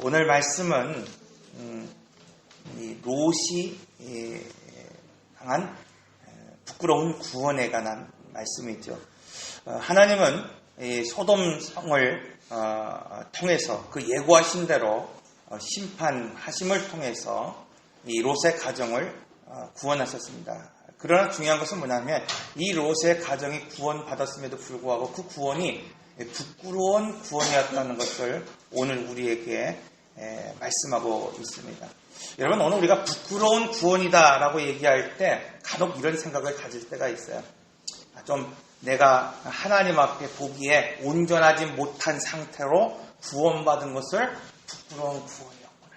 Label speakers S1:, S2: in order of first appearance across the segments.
S1: 오늘 말씀은 이 롯이 당한 부끄러운 구원에 관한 말씀이죠. 하나님은 이 소돔 성을 통해서 그 예고하신 대로 심판하심을 통해서 이 롯의 가정을 구원하셨습니다. 그러나 중요한 것은 뭐냐면 이 롯의 가정이 구원받았음에도 불구하고 그 구원이 부끄러운 구원이었다는 것을 오늘 우리에게 말씀하고 있습니다. 여러분, 오늘 우리가 부끄러운 구원이다라고 얘기할 때 간혹 이런 생각을 가질 때가 있어요. 좀 내가 하나님 앞에 보기에 온전하지 못한 상태로 구원받은 것을 부끄러운 구원이었구나.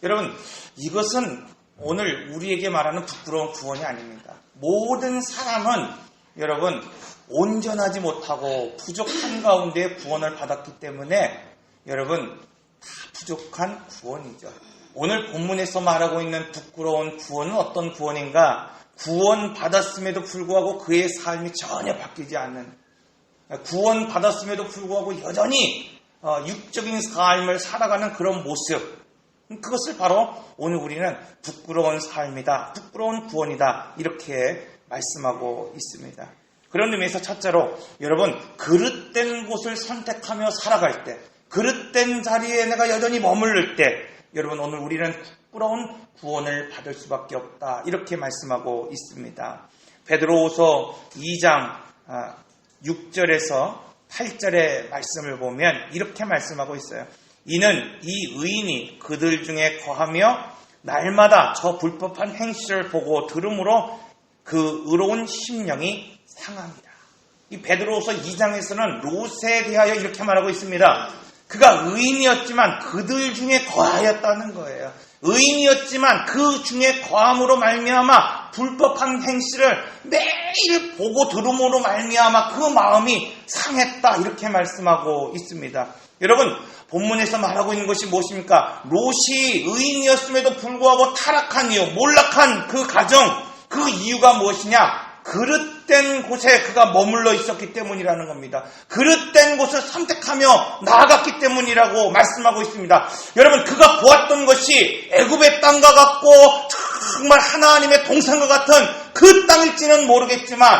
S1: 여러분, 이것은 오늘 우리에게 말하는 부끄러운 구원이 아닙니다. 모든 사람은 여러분 온전하지 못하고 부족한 가운데 구원을 받았기 때문에 여러분 다 부족한 구원이죠. 오늘 본문에서 말하고 있는 부끄러운 구원은 어떤 구원인가? 구원받았음에도 불구하고 그의 삶이 전혀 바뀌지 않는, 구원받았음에도 불구하고 여전히 육적인 삶을 살아가는 그런 모습, 그것을 바로 오늘 우리는 부끄러운 삶이다, 부끄러운 구원이다, 이렇게 말씀하고 있습니다. 그런 의미에서 첫째로 여러분, 그릇된 곳을 선택하며 살아갈 때, 그릇된 자리에 내가 여전히 머무를 때 여러분, 오늘 우리는 부끄러운 구원을 받을 수밖에 없다, 이렇게 말씀하고 있습니다. 베드로후서 2장 6절에서 8절의 말씀을 보면 이렇게 말씀하고 있어요. 이는 이 의인이 그들 중에 거하며 날마다 저 불법한 행실을 보고 들음으로 그 의로운 심령이 상합니다. 이 베드로후서 2장에서는 롯에 대하여 이렇게 말하고 있습니다. 그가 의인이었지만 그들 중에 거하였다는 거예요. 의인이었지만 그 중에 거함으로 말미암아 불법한 행실을 매일 보고 들음으로 말미암아 그 마음이 상했다, 이렇게 말씀하고 있습니다. 여러분, 본문에서 말하고 있는 것이 무엇입니까? 롯이 의인이었음에도 불구하고 타락한 이유, 몰락한 그 가정, 그 이유가 무엇이냐? 그릇된 곳에 그가 머물러 있었기 때문이라는 겁니다. 그릇된 곳을 선택하며 나아갔기 때문이라고 말씀하고 있습니다. 여러분, 그가 보았던 것이 애굽의 땅과 같고 정말 하나님의 동산과 같은 그 땅일지는 모르겠지만,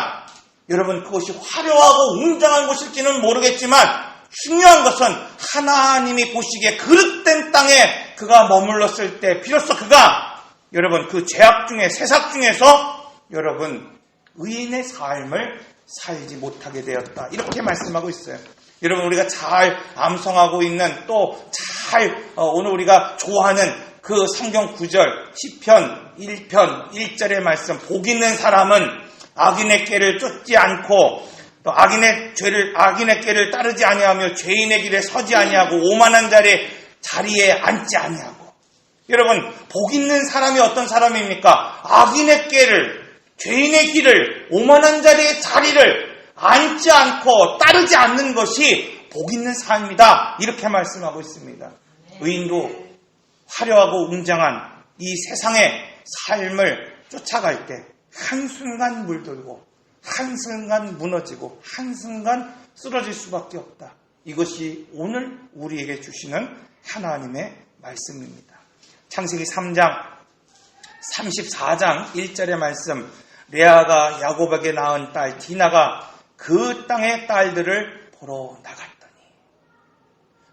S1: 여러분, 그것이 화려하고 웅장한 곳일지는 모르겠지만, 중요한 것은 하나님이 보시기에 그릇된 땅에 그가 머물렀을 때 비로소 그가 여러분 그 죄악 중에, 세삭 중에서 여러분 의인의 삶을 살지 못하게 되었다, 이렇게 말씀하고 있어요. 여러분, 우리가 잘 암송하고 있는, 또 잘 오늘 우리가 좋아하는 그 성경 구절, 시편 1편 1절의 말씀, 복 있는 사람은 악인의 길을 쫓지 않고 또 악인의 길을 따르지 아니하며 죄인의 길에 서지 아니하고 오만한 자리에 앉지 아니하고. 여러분, 복 있는 사람이 어떤 사람입니까? 악인의 길을, 죄인의 길을, 오만한 자리를 앉지 않고 따르지 않는 것이 복 있는 삶이다, 이렇게 말씀하고 있습니다. 의인도 화려하고 웅장한 이 세상의 삶을 쫓아갈 때 한순간 물들고 한순간 무너지고 한순간 쓰러질 수밖에 없다. 이것이 오늘 우리에게 주시는 하나님의 말씀입니다. 창세기 3장 34장 1절의 말씀, 레아가 야곱에게 낳은 딸 디나가 그 땅의 딸들을 보러 나갔더니.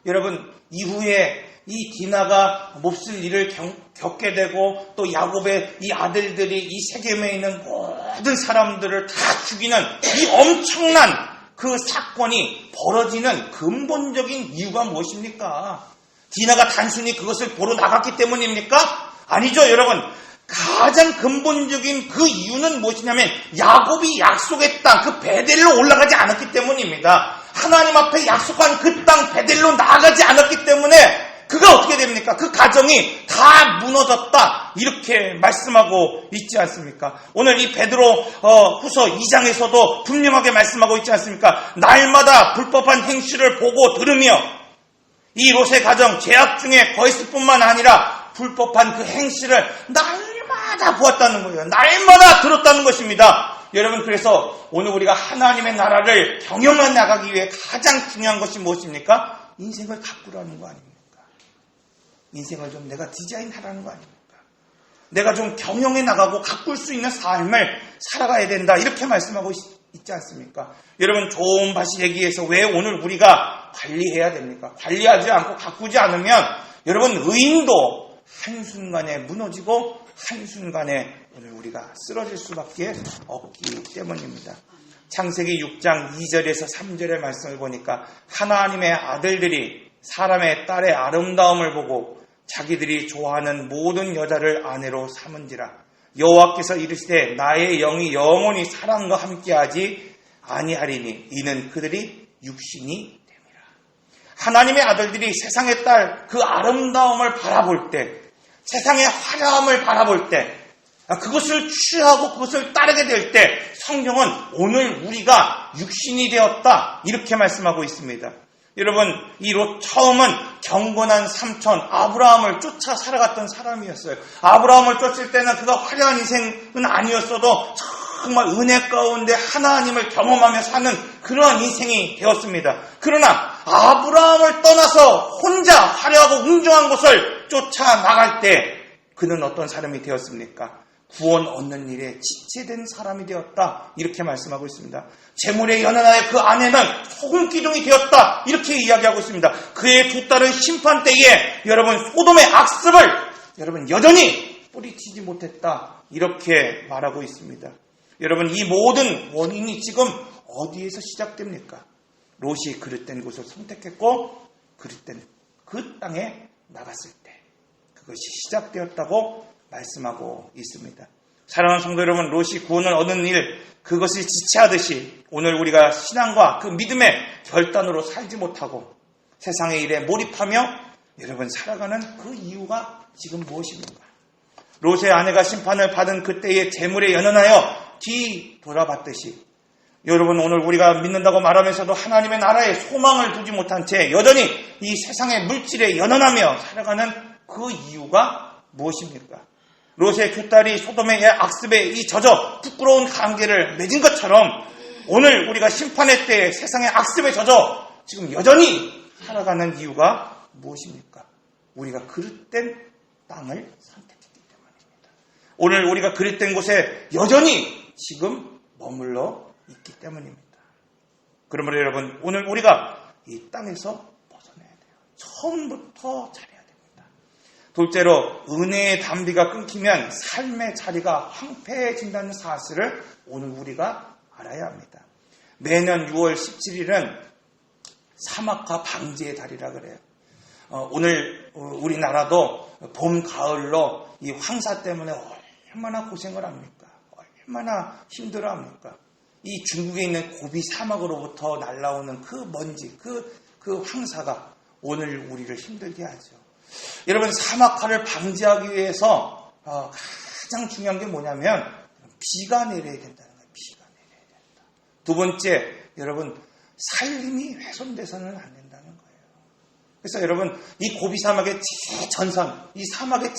S1: 여러분, 이후에 이 디나가 몹쓸 일을 겪게 되고 또 야곱의 이 아들들이 이 세겜에 있는 모든 사람들을 다 죽이는 이 엄청난 그 사건이 벌어지는 근본적인 이유가 무엇입니까? 디나가 단순히 그것을 보러 나갔기 때문입니까? 아니죠, 여러분. 가장 근본적인 그 이유는 무엇이냐면 야곱이 약속의 땅, 그 베델로 올라가지 않았기 때문입니다. 하나님 앞에 약속한 그 땅 베델로 나아가지 않았기 때문에 그가 어떻게 됩니까? 그 가정이 다 무너졌다, 이렇게 말씀하고 있지 않습니까? 오늘 이 베드로 후서 2장에서도 분명하게 말씀하고 있지 않습니까? 날마다 불법한 행실을 보고 들으며 이 롯의 가정 죄악 중에 거했을 뿐만 아니라 불법한 그 행실을 날마다 보았다는 거예요. 날마다 들었다는 것입니다. 여러분, 그래서 오늘 우리가 하나님의 나라를 경영해 나가기 위해 가장 중요한 것이 무엇입니까? 인생을 가꾸라는 거 아닙니까? 인생을 좀 내가 디자인하라는 거 아닙니까? 내가 좀 경영해 나가고 가꿀 수 있는 삶을 살아가야 된다. 이렇게 말씀하고 있지 않습니까? 여러분, 좋은 밭이 되기 위해서 왜 오늘 우리가 관리해야 됩니까? 관리하지 않고 가꾸지 않으면 여러분, 의인도 한순간에 무너지고 한순간에 오늘 우리가 쓰러질 수밖에 없기 때문입니다. 창세기 6장 2절에서 3절의 말씀을 보니까 하나님의 아들들이 사람의 딸의 아름다움을 보고 자기들이 좋아하는 모든 여자를 아내로 삼은지라. 여호와께서 이르시되 나의 영이 영원히 사랑과 함께하지 아니하리니 이는 그들이 육신이 됨이라. 하나님의 아들들이 세상의 딸 그 아름다움을 바라볼 때, 세상의 화려함을 바라볼 때, 그것을 취하고 그것을 따르게 될 때 성경은 오늘 우리가 육신이 되었다 이렇게 말씀하고 있습니다. 여러분, 이 롯 처음은 경건한 삼촌 아브라함을 쫓아 살아갔던 사람이었어요. 아브라함을 쫓을 때는 그가 화려한 인생은 아니었어도 정말 은혜 가운데 하나님을 경험하며 사는 그러한 인생이 되었습니다. 그러나 아브라함을 떠나서 혼자 화려하고 웅장한 곳을 쫓아 나갈 때 그는 어떤 사람이 되었습니까? 구원 얻는 일에 지체된 사람이 되었다 이렇게 말씀하고 있습니다. 재물에 연연하여 그 아내는 소금기둥이 되었다 이렇게 이야기하고 있습니다. 그의 두 딸은 심판 때에 여러분 소돔의 악습을 여러분 여전히 뿌리치지 못했다 이렇게 말하고 있습니다. 여러분, 이 모든 원인이 지금 어디에서 시작됩니까? 롯이 그릇된 곳을 선택했고 그릇된 그 땅에 나갔을 때 그것이 시작되었다고 말씀하고 있습니다. 사랑하는 성도 여러분, 롯이 구원을 얻는 일 그것을 지체하듯이 오늘 우리가 신앙과 그 믿음의 결단으로 살지 못하고 세상의 일에 몰입하며 여러분 살아가는 그 이유가 지금 무엇입니까? 롯의 아내가 심판을 받은 그때의 재물에 연연하여 뒤돌아봤듯이 여러분 오늘 우리가 믿는다고 말하면서도 하나님의 나라에 소망을 두지 못한 채 여전히 이 세상의 물질에 연연하며 살아가는 그 이유가 무엇입니까? 롯의 두 딸이 소돔의 악습에 이 젖어 부끄러운 관계를 맺은 것처럼 오늘 우리가 심판의 때에 세상의 악습에 젖어 지금 여전히 살아가는 이유가 무엇입니까? 우리가 그릇된 땅을 선택했기 때문입니다. 오늘 우리가 그릇된 곳에 여전히 지금 머물러 있기 때문입니다. 그러므로 여러분 오늘 우리가 이 땅에서 벗어나야 돼요. 처음부터 잘해야 됩니다. 둘째로 은혜의 담비가 끊기면 삶의 자리가 황폐해진다는 사실을 오늘 우리가 알아야 합니다. 매년 6월 17일은 사막화 방지의 달이라 그래요. 오늘 우리나라도 봄, 가을로 이 황사 때문에 얼마나 고생을 합니까? 얼마나 힘들어합니까? 이 중국에 있는 고비 사막으로부터 날아오는 그 먼지, 그 황사가 오늘 우리를 힘들게 하죠. 여러분, 사막화를 방지하기 위해서 가장 중요한 게 뭐냐면 비가 내려야 된다는 거예요. 비가 내려야 된다. 두 번째, 여러분 산림이 훼손돼서는 안 된다는 거예요. 그래서 여러분 이 고비 사막의 제전선, 이 사막의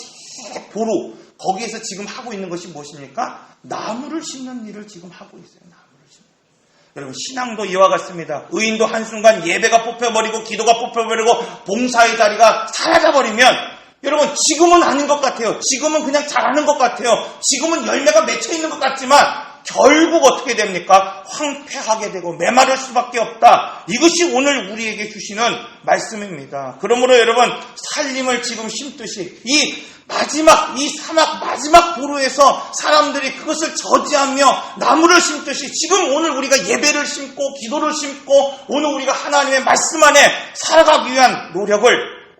S1: 제보루 거기에서 지금 하고 있는 것이 무엇입니까? 나무를 심는 일을 지금 하고 있어요. 나무를 심는 일. 여러분 신앙도 이와 같습니다. 의인도 한순간 예배가 뽑혀버리고 기도가 뽑혀버리고 봉사의 자리가 사라져버리면 여러분 지금은 아닌 것 같아요. 지금은 그냥 잘하는 것 같아요. 지금은 열매가 맺혀 있는 것 같지만 결국 어떻게 됩니까? 황폐하게 되고 메마를 수밖에 없다. 이것이 오늘 우리에게 주시는 말씀입니다. 그러므로 여러분 살림을 지금 심듯이 이 마지막 이 사막 마지막 보루에서 사람들이 그것을 저지하며 나무를 심듯이 지금 오늘 우리가 예배를 심고 기도를 심고 오늘 우리가 하나님의 말씀 안에 살아가기 위한 노력을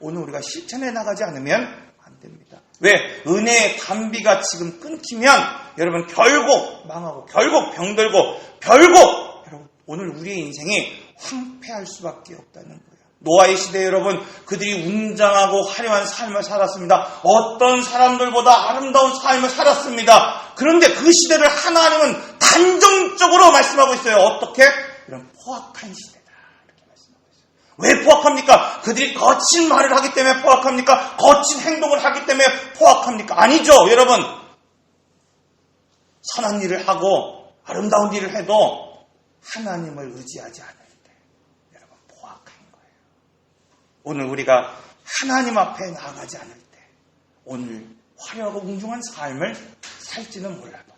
S1: 오늘 우리가 실천해 나가지 않으면 안 됩니다. 왜? 은혜의 담비가 지금 끊기면 여러분 결국 망하고 결국 병들고 결국 여러분 오늘 우리의 인생이 황폐할 수밖에 없다는 거예요. 노아의 시대에 여러분 그들이 웅장하고 화려한 삶을 살았습니다. 어떤 사람들보다 아름다운 삶을 살았습니다. 그런데 그 시대를 하나님은 단정적으로 말씀하고 있어요. 어떻게? 이런 포악한 시대다 이렇게 말씀하고 있어요. 왜 포악합니까? 그들이 거친 말을 하기 때문에 포악합니까? 거친 행동을 하기 때문에 포악합니까? 아니죠. 여러분 선한 일을 하고 아름다운 일을 해도 하나님을 의지하지 않을 때 여러분 포악한 거예요. 오늘 우리가 하나님 앞에 나아가지 않을 때 오늘 화려하고 웅중한 삶을 살지는 몰라도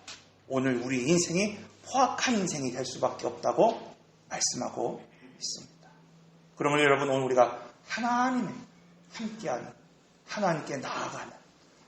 S1: 오늘 우리 인생이 포악한 인생이 될 수밖에 없다고 말씀하고 있습니다. 그러므로 여러분, 오늘 우리가 하나님의 함께하는, 하나님께 나아가는,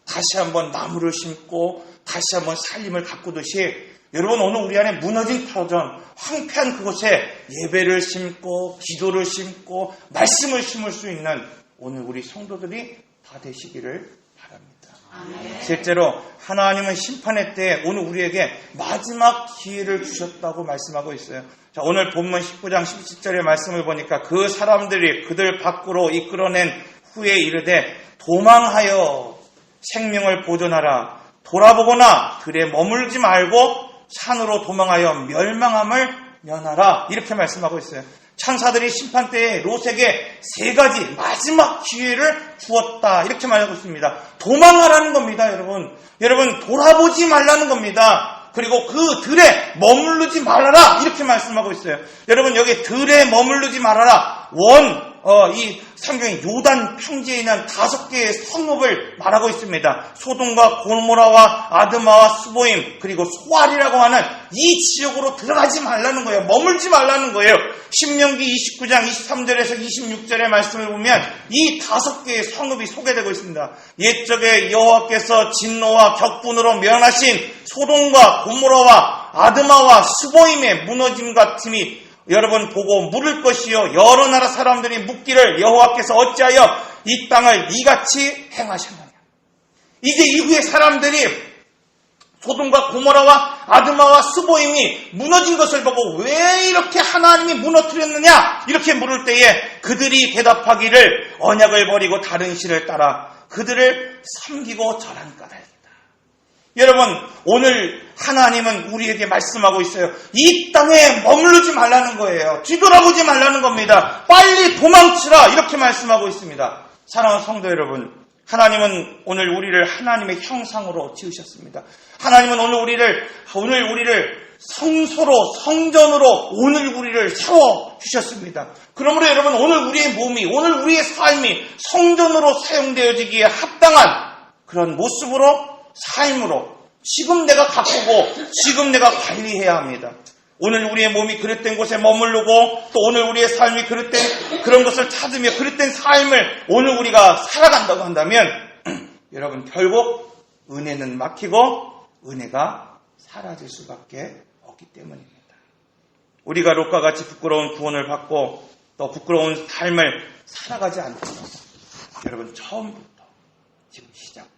S1: 다시 한번 나무를 심고 다시 한번 살림을 가꾸듯이 여러분, 오늘 우리 안에 무너진 터전, 황폐한 그곳에 예배를 심고 기도를 심고 말씀을 심을 수 있는 오늘 우리 성도들이 다 되시기를 바랍니다. 아멘. 실제로 하나님은 심판의 때에 오늘 우리에게 마지막 기회를 주셨다고 말씀하고 있어요. 자, 오늘 본문 19장 17절의 말씀을 보니까 그 사람들이 그들 밖으로 이끌어낸 후에 이르되 도망하여 생명을 보존하라. 돌아보거나 들에 머물지 말고 산으로 도망하여 멸망함을 면하라. 이렇게 말씀하고 있어요. 천사들이 심판 때에 롯에게 3가지 마지막 기회를 주었다. 이렇게 말하고 있습니다. 도망하라는 겁니다, 여러분. 여러분, 돌아보지 말라는 겁니다. 그리고 그 들에 머무르지 말아라. 이렇게 말씀하고 있어요. 여러분, 여기 들에 머무르지 말아라. 이 성경의 요단 평지에 있는 5개의 성읍을 말하고 있습니다. 소돔과 고모라와 아드마와 스보임, 그리고 소알이라고 하는 이 지역으로 들어가지 말라는 거예요. 머물지 말라는 거예요. 신명기 29장 23절에서 26절의 말씀을 보면 이 5개의 성읍이 소개되고 있습니다. 옛적에 여호와께서 진노와 격분으로 멸하신 소돔과 고모라와 아드마와 스보임의 무너짐 같음이 여러분 보고 물을 것이요 여러 나라 사람들이 묻기를 여호와께서 어찌하여 이 땅을 이같이 행하셨느냐. 이제 이후에 사람들이 소돔과 고모라와 아드마와 스보임이 무너진 것을 보고 왜 이렇게 하나님이 무너뜨렸느냐 이렇게 물을 때에 그들이 대답하기를 언약을 버리고 다른 신을 따라 그들을 섬기고 절한 까닭이다. 여러분, 오늘 하나님은 우리에게 말씀하고 있어요. 이 땅에 머무르지 말라는 거예요. 뒤돌아보지 말라는 겁니다. 빨리 도망치라 이렇게 말씀하고 있습니다. 사랑하는 성도 여러분, 하나님은 오늘 우리를 하나님의 형상으로 지으셨습니다. 하나님은 오늘 우리를 성소로, 성전으로 오늘 우리를 세워주셨습니다. 그러므로 여러분, 오늘 우리의 몸이, 오늘 우리의 삶이 성전으로 사용되어지기에 합당한 그런 모습으로, 삶으로 지금 내가 가꾸고 지금 내가 관리해야 합니다. 오늘 우리의 몸이 그릇된 곳에 머무르고 또 오늘 우리의 삶이 그릇된 그런 것을 찾으며 그릇된 삶을 오늘 우리가 살아간다고 한다면 여러분, 결국 은혜는 막히고 은혜가 사라질 수밖에 없기 때문입니다. 우리가 롯과 같이 부끄러운 구원을 받고 또 부끄러운 삶을 살아가지 않도록 여러분, 처음부터 지금 시작부터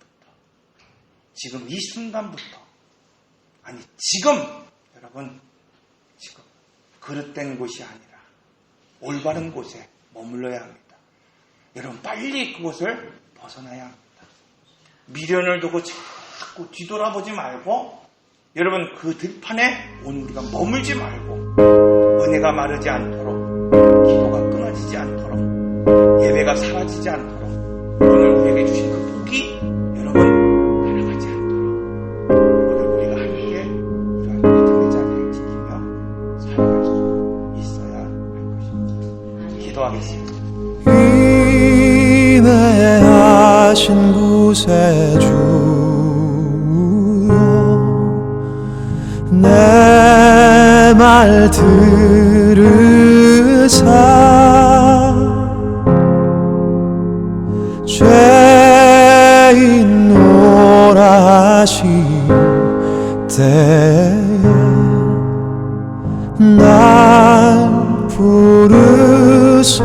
S1: 지금 이 순간부터 지금 여러분, 지금 그릇된 곳이 아니라 올바른 곳에 머물러야 합니다. 여러분, 빨리 그곳을 벗어나야 합니다. 미련을 두고 자꾸 뒤돌아보지 말고 여러분, 그 들판에 오늘 우리가 머물지 말고 은혜가 마르지 않도록, 기도가 끊어지지 않도록, 예배가 사라지지 않도록 오늘 우리에게 주신 그 복이 여러분 따라가지 않도록 오늘 우리가 함께 이러한 믿음의 자리를 지키며 살아갈 수 있어야 할 것입니다. 기도하겠습니다.
S2: 인내하신 구세주여, 내 말 들으사 죄인 오라 하신 때에 날 부르소서.